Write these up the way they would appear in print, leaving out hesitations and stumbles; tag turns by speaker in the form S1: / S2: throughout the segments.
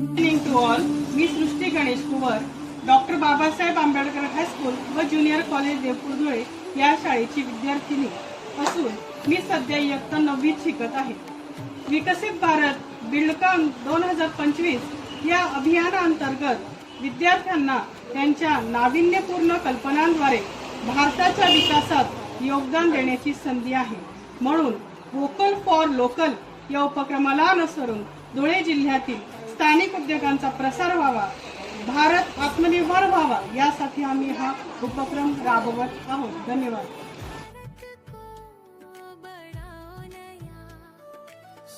S1: Evening to all. मी Srushti Ganesh Kuwar, doctor Babasaheb Ambedkar high school व junior college Devpur या शाळेची विद्यार्थिनी असून मी सध्या इयत्ता 9वीत शिकत आहे. विकसित भारत बिल्डकॉन 2025 या अभियानाअंतर्गत विद्यार्थ्यांना त्यांच्या नाविन्यपूर्ण कल्पनांद्वारे भारताच्या विकासात योगदान देण्याची संधी आहे. म्हणून वोकल फॉर लोकल या उपक्रमाला अनुसरून धुळे जिल्ह्यातील स्थानिक उद्योगांचा प्रसार व्हावा, भारत आत्मनिर्भर व्हावा यासाठी आम्ही हा उपक्रम राबवत आहोत. धन्यवाद.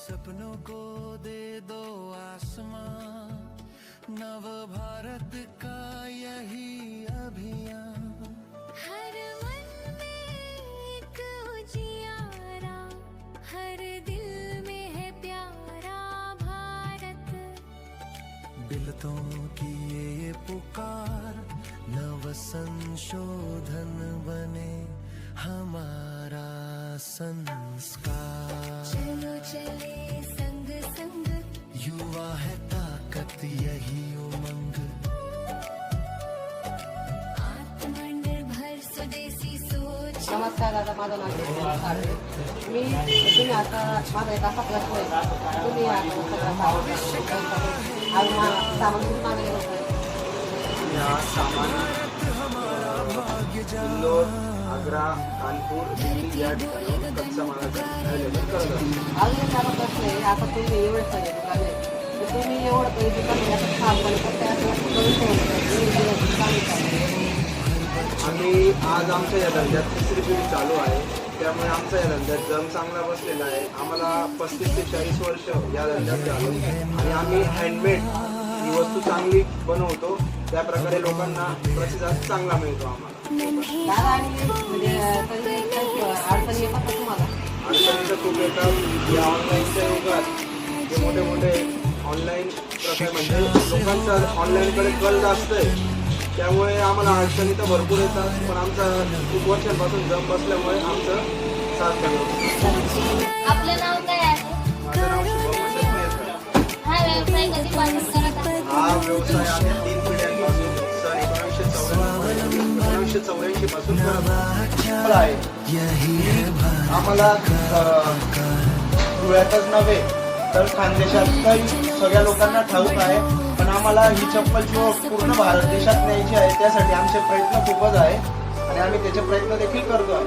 S2: सपनों को दे दो आसमां, नव भारत का यही अभियान.
S3: हर मन में एक उजियारा, हर दिल में है प्यारा भारत.
S2: बिलतों की ये पुकार, नव संशोधन बने हमारा संस्कार.
S3: चलो चले संग संग,
S2: युवा है ताकत यही उमंग.
S3: आत्मनिर्भर स्वदेशी सोच.
S4: नमस्कार दादा, माझं नाव आहे. तुम्ही आता माझा एक असा प्रश्न आहे, तुम्ही सामान कुठून आणले होते?
S5: इंदोर, आग्रा, कानपूर, दिल्ली या ठिकाणी कच्चा मालाचा अवेलेबल करत असतो.
S4: अजून एक माझा प्रश्न आहे, आता तुम्ही एवढं सगळे दुकान आहे तर तुम्ही एवढं पैसे दुकान सामान
S5: आम्ही आज आमच्या या धंद्यात 3री पिढी चालू आहे, त्यामुळे आमचा या धंद्यात जम चांगला बसलेला आहे. आम्हाला 35 ते 40 वर्ष या धंद्यात झालो आणि आम्ही हँडमेड ही वस्तू चांगली बनवतो, त्या प्रकारे लोकांना प्रतिसाद चांगला मिळतो. आम्हाला
S4: दादा आणि म्हणजे अडचणी येतात का तुम्हाला?
S5: अडचणीचं खूप येतात. या ऑनलाईनच्या युगात जे मोठे मोठे ऑनलाईन प्रकार म्हणजे लोकांचा ऑनलाईनकडे कल जास्त आहे, त्यामुळे आम्हाला अडचणी तर भरपूर येतात. पण आमचा खूप वर्षांपासून जम बसल्यामुळे आमचं साथ चालू.
S6: आपलं नाव काय आहे?
S5: माझं नाव शुभम अशोक मेहता.
S6: हा व्यवसाय कधीपासून करत आहे?
S5: हा व्यवसाय आम्ही 3 पिढ्यांपासून सन 1984 पासून करत आहे. आम्हाला धुळ्यातच नव्हे तर खानदेशात सगळ्या लोकांना ठाऊक आहे, पण आम्हाला ही चप्पलची ओळख पूर्ण भारत देशात न्यायची आहे. त्यासाठी आमचे प्रयत्न खूपच आहे आणि आम्ही त्याचे प्रयत्न देखील करतो आहे.